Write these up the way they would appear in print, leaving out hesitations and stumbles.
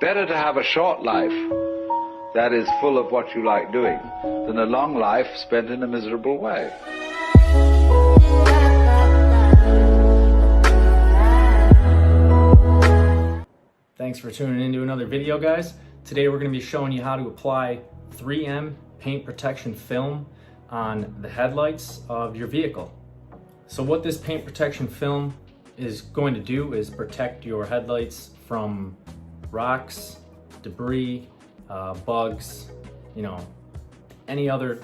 Better to have a short life that is full of what you like doing than a long life spent in a miserable way. Thanks for tuning into another video, guys. Today we're going to be showing you how to apply 3M paint protection film on the headlights of your vehicle. So what this paint protection film is going to do is protect your headlights from rocks, debris, bugs, any other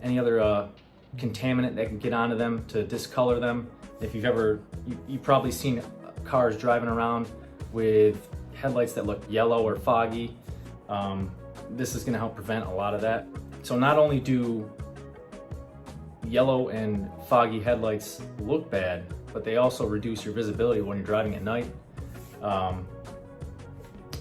contaminant that can get onto them to discolor them. If you've probably seen cars driving around with headlights that look yellow or foggy. This is going to help prevent a lot of that. So not only do yellow and foggy headlights look bad, but they also reduce your visibility when you're driving at night.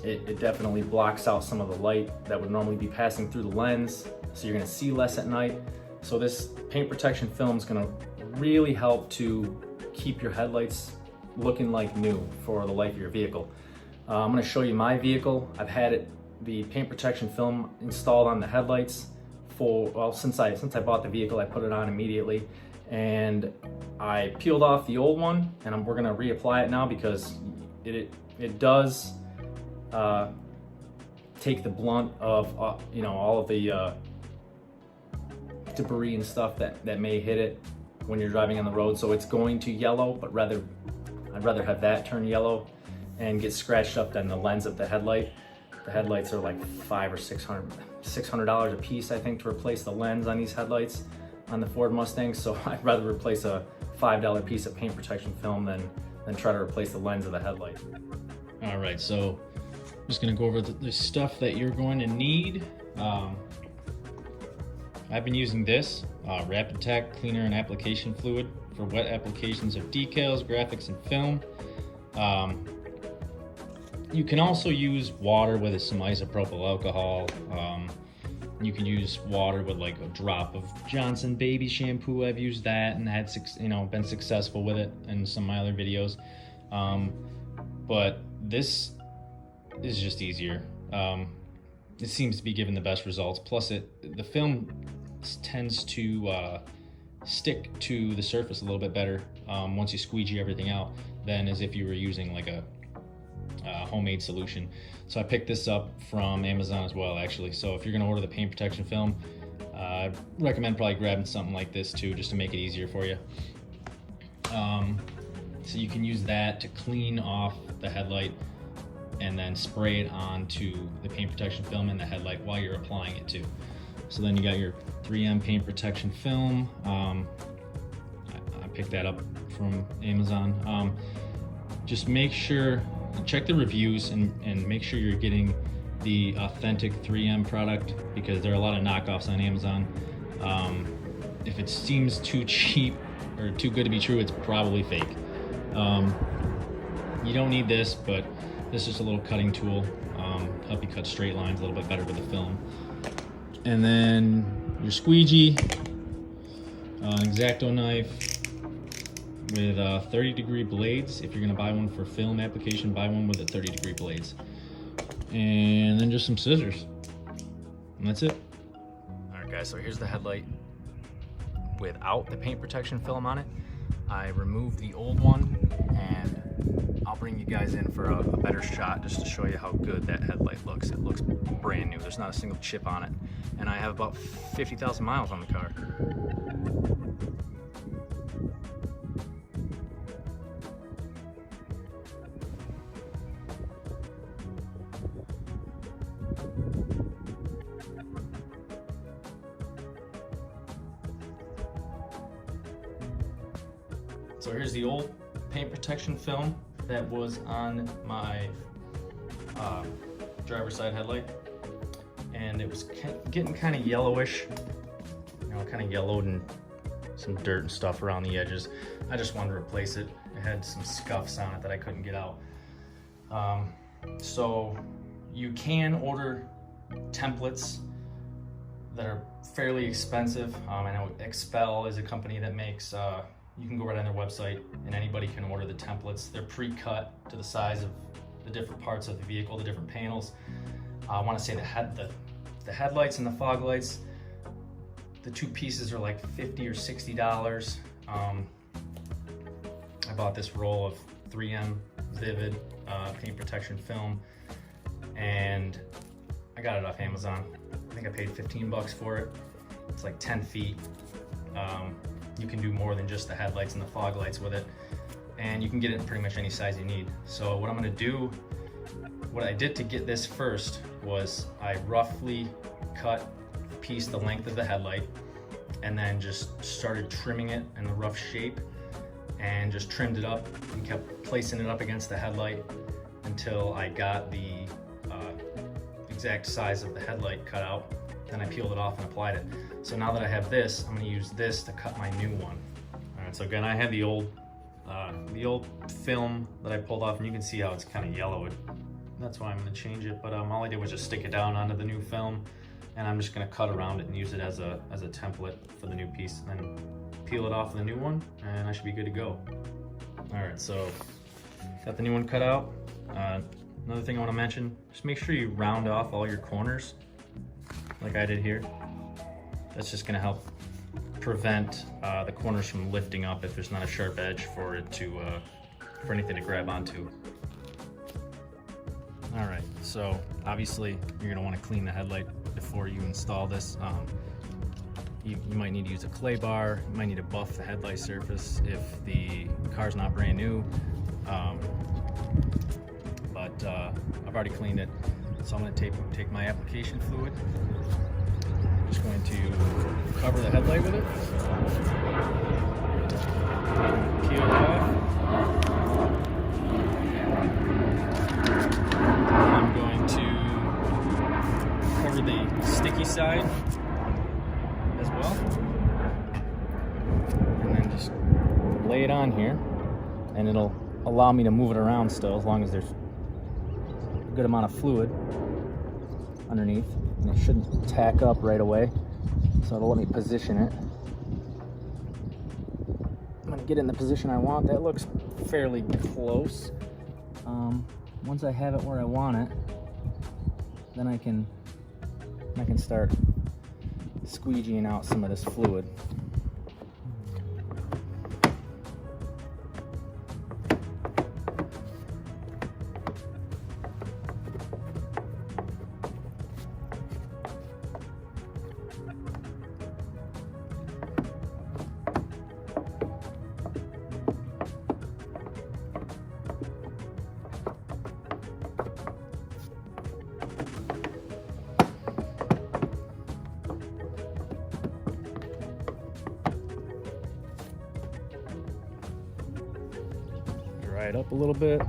It definitely blocks out some of the light that would normally be passing through the lens, so you're going to see less at night. So this paint protection film is going to really help to keep your headlights looking like new for the life of your vehicle. I'm going to show you my vehicle. I've had the paint protection film installed on the headlights since I bought the vehicle. I put it on immediately, and I peeled off the old one, and we're going to reapply it now because it does take the blunt of all of the debris and stuff that may hit it when you're driving on the road. So it's going to yellow, but I'd rather have that turn yellow and get scratched up than the lens of the headlight. The headlights are like $500 or $600 a piece, I think, to replace the lens on these headlights on the Ford Mustang. So I'd rather replace a $5 piece of paint protection film than try to replace the lens of the headlight. All right, so I'm just gonna go over the stuff that you're going to need. I've been using this Rapid Tack cleaner and application fluid for wet applications of decals, graphics, and film. You can also use water with some isopropyl alcohol. You can use water with like a drop of Johnson baby shampoo. I've used that and had been successful with it in some of my other videos. But this is just easier. It seems to be giving the best results. Plus the film tends to stick to the surface a little bit better once you squeegee everything out than as if you were using like a homemade solution. So I picked this up from Amazon as well, actually. So if you're gonna order the paint protection film, I recommend probably grabbing something like this too, just to make it easier for you. So you can use that to clean off the headlight and then spray it onto the paint protection film in the headlight while you're applying it too. So then you got your 3M paint protection film. I picked that up from Amazon. Just make sure, check the reviews and make sure you're getting the authentic 3M product, because there are a lot of knockoffs on Amazon. If it seems too cheap or too good to be true, it's probably fake. You don't need this, but this is a little cutting tool, help you cut straight lines a little bit better with the film. And then your squeegee, an X-Acto knife with 30-degree blades. If you're gonna buy one for film application, buy one with the 30-degree blades. And then just some scissors, and that's it. All right, guys, so here's the headlight without the paint protection film on it. I removed the old one, and I'll bring you guys in for a better shot just to show you how good that headlight looks. It looks brand new. There's not a single chip on it, and I have about 50,000 miles on the car. So here's the old paint protection film that was on my driver's side headlight, and it was getting kind of yellowish, kind of yellowed and some dirt and stuff around the edges. I just wanted to replace it. It had some scuffs on it that I couldn't get out. So you can order templates that are fairly expensive. I know Expel is a company that makes, you can go right on their website and anybody can order the templates. They're pre-cut to the size of the different parts of the vehicle, the different panels. I want to say the headlights and the fog lights, the two pieces are like $50 or $60. I bought this roll of 3M Vivid paint protection film, and I got it off Amazon. I think I paid 15 bucks for it. It's like 10 feet. You can do more than just the headlights and the fog lights with it, and you can get it in pretty much any size you need. So what I'm gonna do, what I did to get this first was I roughly cut a piece the length of the headlight, and then just started trimming it in a rough shape, and just trimmed it up and kept placing it up against the headlight until I got the exact size of the headlight cut out. Then I peeled it off and applied it. So now that I have this, I'm gonna use this to cut my new one. All right, so again, I have the old film that I pulled off, and you can see how it's kind of yellowed. That's why I'm gonna change it, but all I did was just stick it down onto the new film, and I'm just gonna cut around it and use it as a template for the new piece, and then peel it off the new one, and I should be good to go. All right, so got the new one cut out. Another thing I want to mention, just make sure you round off all your corners like I did here. That's just going to help prevent the corners from lifting up if there's not a sharp edge for it to for anything to grab onto. All right, so obviously you're going to want to clean the headlight before you install this. You might need to use a clay bar. You might need to buff the headlight surface if the car's not brand new. But I've already cleaned it, so I'm going to take my application fluid. I'm just going to cover the headlight with it. Peel it off. I'm going to cover the sticky side as well, and then just lay it on here, and it'll allow me to move it around still, as long as there's a good amount of fluid underneath, and it shouldn't tack up right away, so it'll let me position it. I'm gonna get it in the position I want. That looks fairly close. Once I have it where I want it, then I can start squeegeeing out some of this fluid. Dry it up a little bit.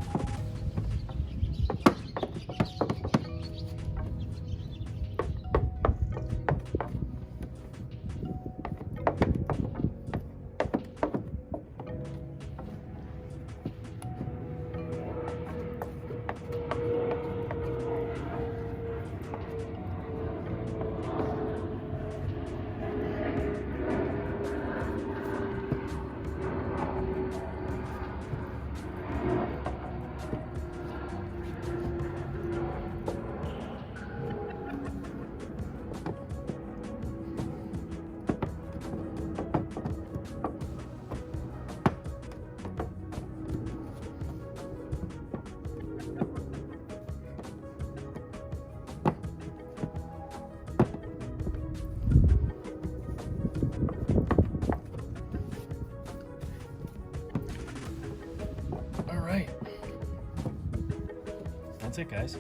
That's it, guys.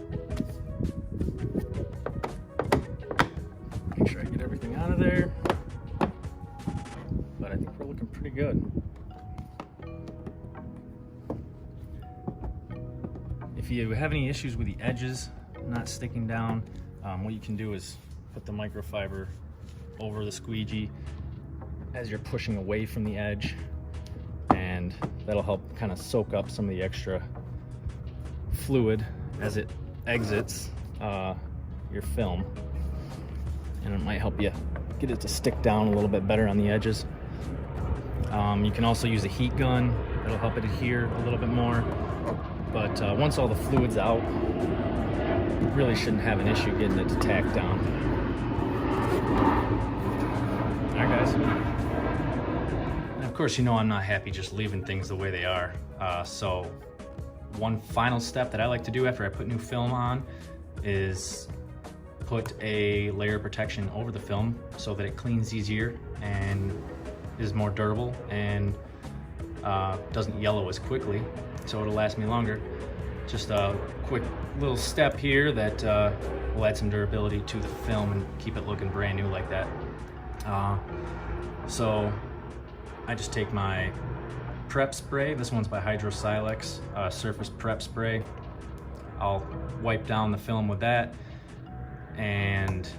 Make sure I get everything out of there. But I think we're looking pretty good. If you have any issues with the edges not sticking down, what you can do is put the microfiber over the squeegee as you're pushing away from the edge, and that'll help kind of soak up some of the extra fluid as it exits your film, and it might help you get it to stick down a little bit better on the edges. You can also use a heat gun. That'll help it adhere a little bit more. but once all the fluid's out, really shouldn't have an issue getting it to tack down. All right, guys. And of course, you know I'm not happy just leaving things the way they are. So one final step that I like to do after I put new film on is put a layer of protection over the film so that it cleans easier and is more durable and doesn't yellow as quickly, so it'll last me longer. Just a quick little step here that will add some durability to the film and keep it looking brand new like that. So I just take my prep spray. This one's by Hydrosilex, surface prep spray. I'll wipe down the film with that, and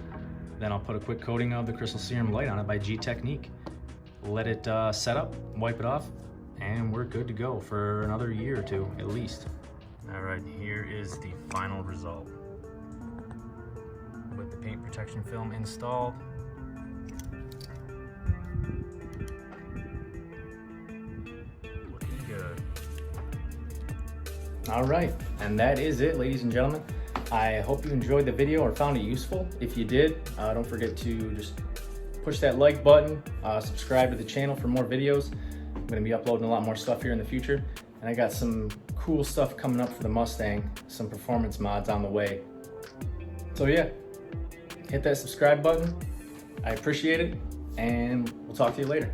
then I'll put a quick coating of the Crystal Serum Light on it by G Technique. Let it set up, wipe it off, and we're good to go for another year or two at least. All right, here is the final result. With the paint protection film installed, looking good. All right, and that is it, ladies and gentlemen. I hope you enjoyed the video or found it useful. If you did, don't forget to just push that like button, subscribe to the channel for more videos. I'm gonna be uploading a lot more stuff here in the future, and I got some cool stuff coming up for the Mustang, some performance mods on the way. So yeah, hit that subscribe button. I appreciate it, and we'll talk to you later.